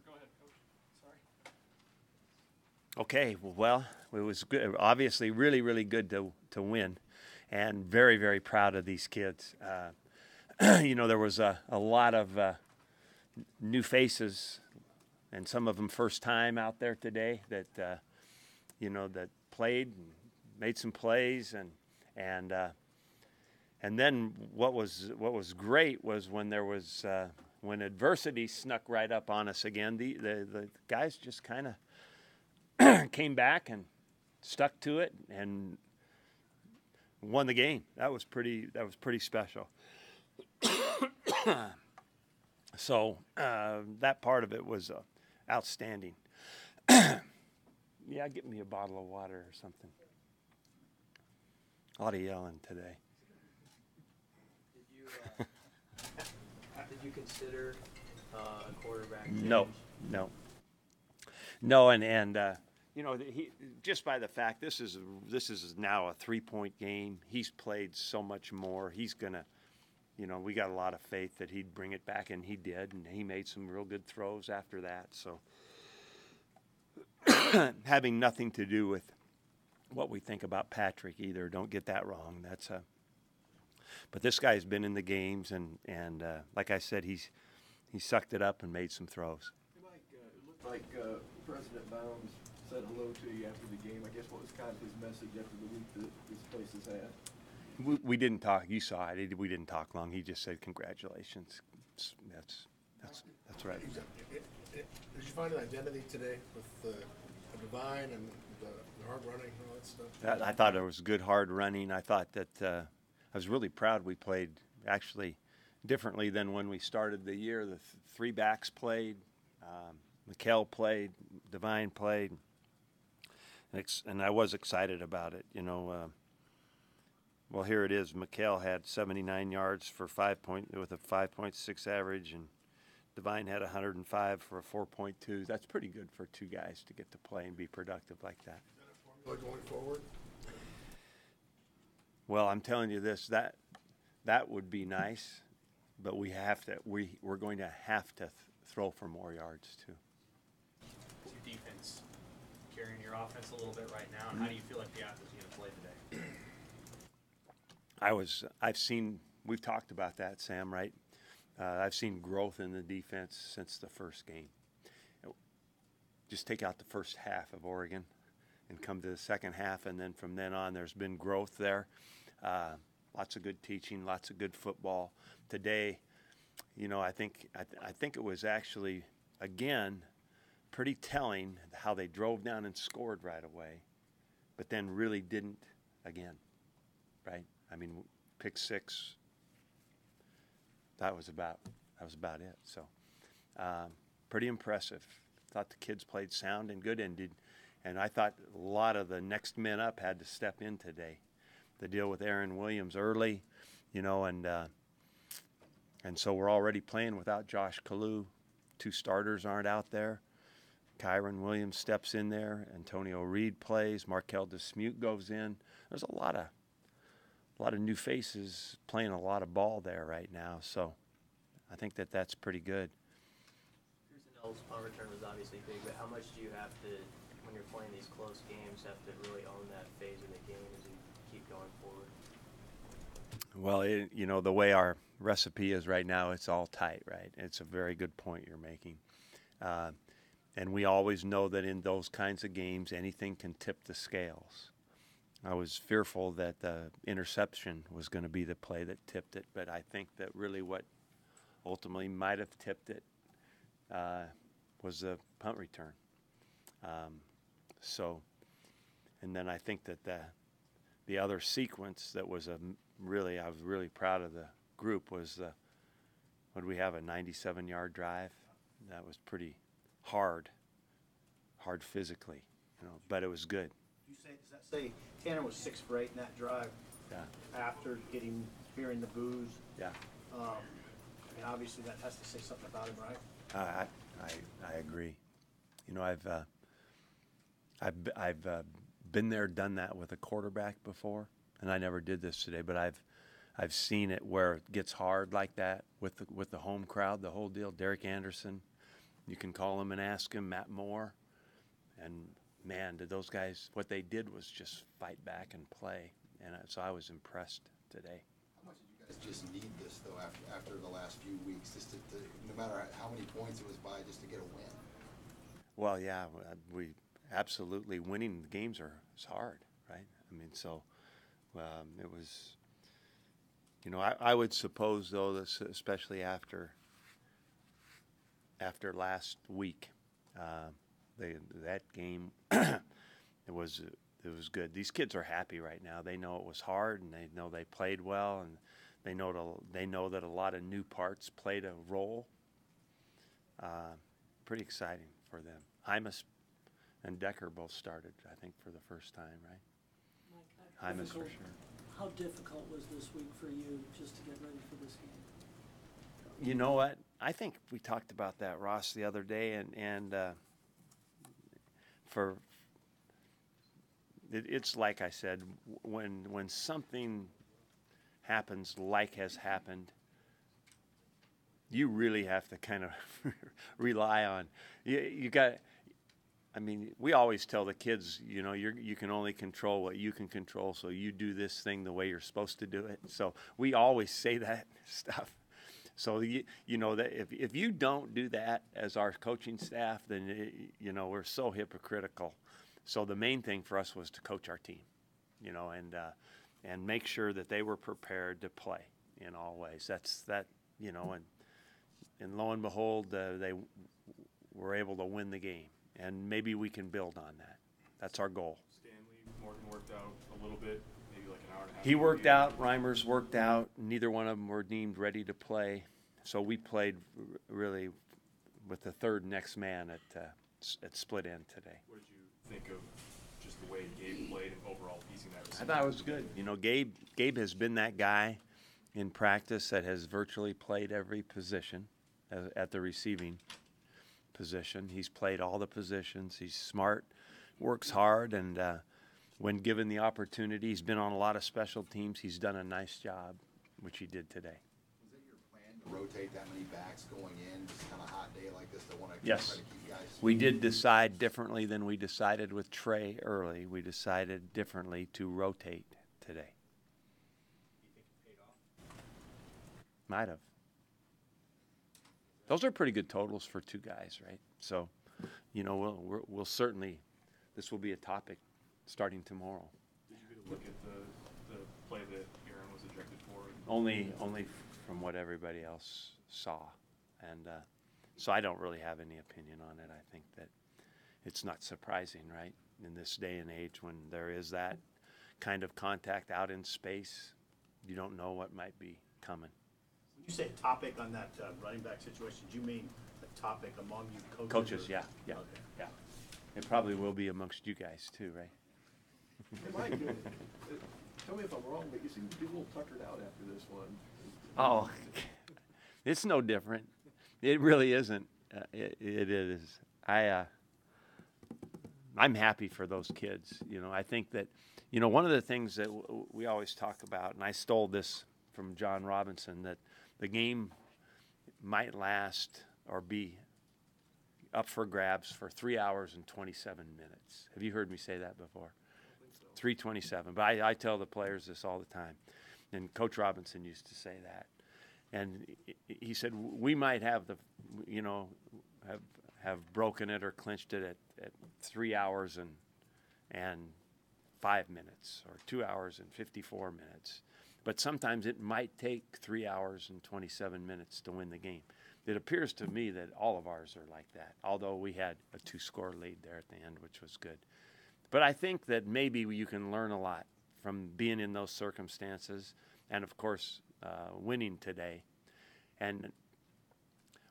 Go ahead, Coach. Sorry. Okay, well, it was good. Obviously, really, really good to win, and very, very proud of these kids. There was a lot of new faces, and some of them first time out there today that that played and made some plays, and and then what was great was when there was when adversity snuck right up on us again. The guys just kind of came back and stuck to it and won the game. That was pretty special. So that part of it was outstanding. Yeah, get me a bottle of water or something. A lot of yelling today. Did you consider a quarterback change? No, no, and he just by the fact this is now a 3-point game. He's played so much more. He's gonna, we got a lot of faith that he'd bring it back, and he did, and he made some real good throws after that. So having nothing to do with what we think about Patrick either. Don't get that wrong. But this guy's been in the games, and like I said, he sucked it up and made some throws. Hey, Mike, it looked like President Bounds said hello to you after the game. I guess what was kind of his message after the week that this place has had? We didn't talk. You saw it. We didn't talk long. He just said congratulations. That's right. Did you find an identity today with the Divine and the hard running and all that stuff? I thought it was good hard running. I thought that I was really proud we played actually differently than when we started the year. The three backs played, Mikkel played, Divine played, and I was excited about it. Well, here it is. Mikkel had 79 yards for with a 5.6 average, and Divine had 105 for a 4.2. That's pretty good for two guys to get to play and be productive like that. Is that a formula going forward? Well, I'm telling you this, that would be nice, but we're going to have to throw for more yards too. What's your defense carrying your offense a little bit right now, and how do you feel like the offense is going to play today? We've talked about that, Sam, right? I've seen growth in the defense since the first game. Just take out the first half of Oregon and come to the second half, and then from then on there's been growth there. Lots of good teaching, lots of good football. Today, I think it was actually, again, pretty telling how they drove down and scored right away, but then really didn't again, right? I mean, pick six, that was about it. So pretty impressive. Thought the kids played sound and good, and I thought a lot of the next men up had to step in today. The deal with Aaron Williams early, and so we're already playing without Josh Kalu. Two starters aren't out there. Kyron Williams steps in there. Antonio Reed plays. Markel Dismute goes in. There's a lot of new faces playing a lot of ball there right now. So I think that's pretty good. Nell's punt return was obviously big, but how much do you have to, when you're playing these close games, have to really own that phase of the game as you keep going forward? Well, the way our recipe is right now, it's all tight, right? It's a very good point you're making. And we always know that in those kinds of games, anything can tip the scales. I was fearful that the interception was going to be the play that tipped it, but I think that really what ultimately might have tipped it was the punt return. And then I think that the other sequence that was I was really proud of the group was what did we have, a 97-yard drive? That was pretty hard physically, but it was good. Does that say Tanner was 6 for 8 in that drive? Yeah. After hearing the boos. Yeah. Obviously that has to say something about him, right? I agree. I've been there, done that with a quarterback before, and I never did this today, but I've seen it where it gets hard like that with the home crowd, the whole deal. Derek Anderson, You can call him and ask him, Matt Moore. And man, did those guys, what they did was just fight back and play. And so I was impressed today. How much did you guys just need this, though, after the last few weeks, just to no matter how many points it was by, just to get a win? Well, yeah, we absolutely, winning the games is hard, right? I mean, so it was, I would suppose, though, that especially after last week, that game, it was good. These kids are happy right now. They know it was hard, and they know they played well, and they know that a lot of new parts played a role. Pretty exciting for them. Hymas and Decker both started, I think, for the first time, right? Hymas for sure. How difficult was this week for you just to get ready for this game? You know what? I think we talked about that, Ross, the other day, and it's like I said, when something happens like has happened, you really have to kind of rely on you got. I mean, we always tell the kids, you can only control what you can control, so you do this thing the way you're supposed to do it. So we always say that stuff. So you know that if you don't do that as our coaching staff, then we're so hypocritical. So the main thing for us was to coach our team, and make sure that they were prepared to play in all ways. And lo and behold, they were able to win the game. And maybe we can build on that. That's our goal. Stanley Morgan worked out a little bit, maybe like an hour and a half. He worked out. Reimers worked out. Neither one of them were deemed ready to play. So we played really with the third next man at split end today. What did you think of just the way Gabe played and overall piecing that? I thought it was good. Gabe has been that guy in practice that has virtually played every position at the receiving position. He's played all the positions. He's smart, works hard, and when given the opportunity, he's been on a lot of special teams. He's done a nice job, which he did today. Was it your plan to rotate that many backs going in, just kind of hot day like this, to want to Yes. try to keep guys? We did decide differently than we decided with Trey early. We decided differently to rotate today. Do you think it paid off? Might have. Those are pretty good totals for two guys, right? So, we'll certainly, this will be a topic starting tomorrow. Did you get a look at the play that Aaron was ejected for? Only from what everybody else saw, and so I don't really have any opinion on it. I think that it's not surprising, right? In this day and age, when there is that kind of contact out in space, you don't know what might be coming. When you say a topic on that running back situation, do you mean a topic among you coaches? Coaches, or- yeah. Okay. Yeah. It probably will be amongst you guys too, right? Hey, Mike, tell me if I'm wrong, but you seem to be a little tuckered out after this one. Oh, it's no different. It really isn't. It is. I'm happy for those kids. I think that, one of the things that we always talk about, and I stole this from John Robinson, that the game might last or be up for grabs for 3 hours and 27 minutes. Have you heard me say that before? 3:27. But I tell the players this all the time. And Coach Robinson used to say that. And he said, we might have have broken it or clinched it at 3 hours and 5 minutes or 2 hours and 54 minutes. But sometimes it might take 3 hours and 27 minutes to win the game. It appears to me that all of ours are like that, although we had a 2-score lead there at the end, which was good. But I think that maybe you can learn a lot from being in those circumstances and, of course, winning today. And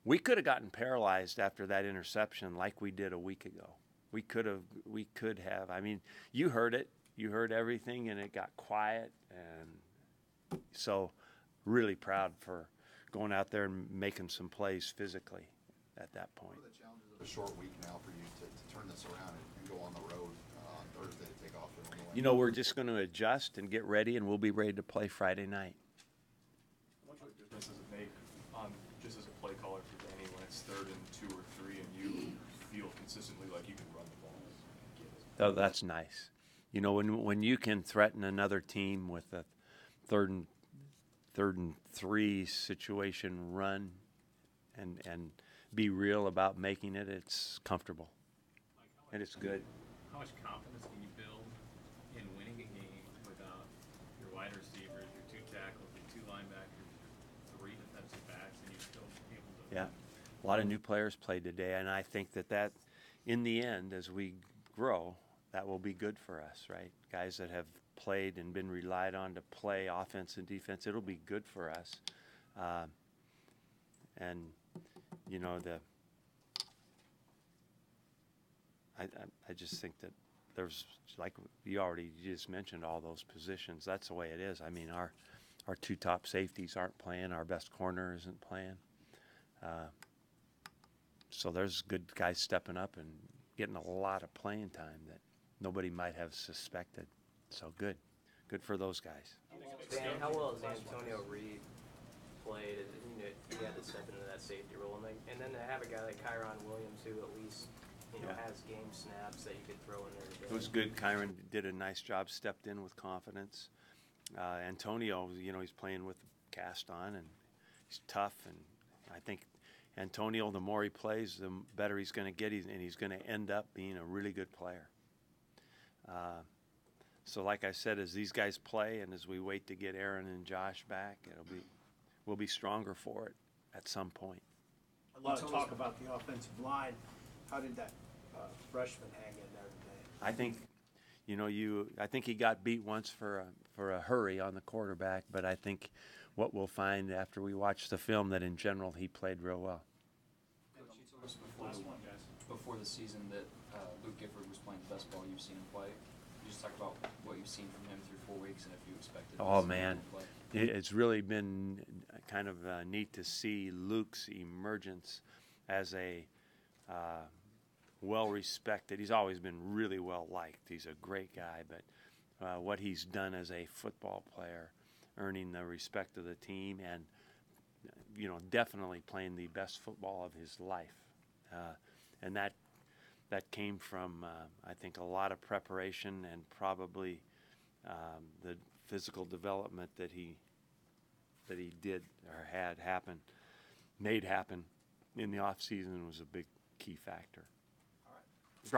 we could have gotten paralyzed after that interception like we did a week ago. We could have. I mean, you heard it. You heard everything, and it got quiet. And so really proud for going out there and making some plays physically at that point. What are the challenges of a short week now for you to turn this around and go on the road on Thursday to take off to Illinois? We're just going to adjust and get ready, and we'll be ready to play Friday night. What difference does it make on just as a play caller for Danny when it's 3rd and 2 or 3 and feel consistently like you can run the ball. Oh, that's nice. You know, when you can threaten another team with a third and 3 situation run and be real about making it, it's comfortable. And it's good. How much confidence can you build in winning a game without your wide receivers, your 2 tackles, your 2 linebackers, 3 defensive backs, and you're still able to? Yeah, a lot of new players played today, and I think that in the end, as we grow, that will be good for us, right? Guys that have played and been relied on to play offense and defense, it'll be good for us. And you know, I just think that there's, like you just mentioned, all those positions. That's the way it is. I mean, our 2 top safeties aren't playing. Our best corner isn't playing. So there's good guys stepping up and getting a lot of playing time that nobody might have suspected. So good for those guys. Dan, how well has Antonio Reed played? You know, he had to step into that safety role, and then to have a guy like Kyron Williams who at least has game snaps that you could throw in there today. It was good. Kyron did a nice job, stepped in with confidence. Antonio, you know, he's playing with the cast on, and he's tough. And I think Antonio, the more he plays, the better he's going to get, and he's going to end up being a really good player. So like I said, as these guys play and as we wait to get Aaron and Josh back, we'll be stronger for it at some point. A lot of talk about the offensive line. How did that freshman hang in there today? I think, you know, I think he got beat once for a hurry on the quarterback, but I think what we'll find after we watch the film that in general he played real well. Coach, you told us before the season that Luke Gifford was playing the best ball you've seen him play. You just talk about what you've seen from him through 4 weeks and if you expected. Oh man, it's really been kind of neat to see Luke's emergence as a well-respected. He's always been really well-liked. He's a great guy, but what he's done as a football player, earning the respect of the team, and you know, definitely playing the best football of his life, and that came from I think a lot of preparation and probably the physical development that he did or made happen in the off season was a big key factor. All right. Gracias.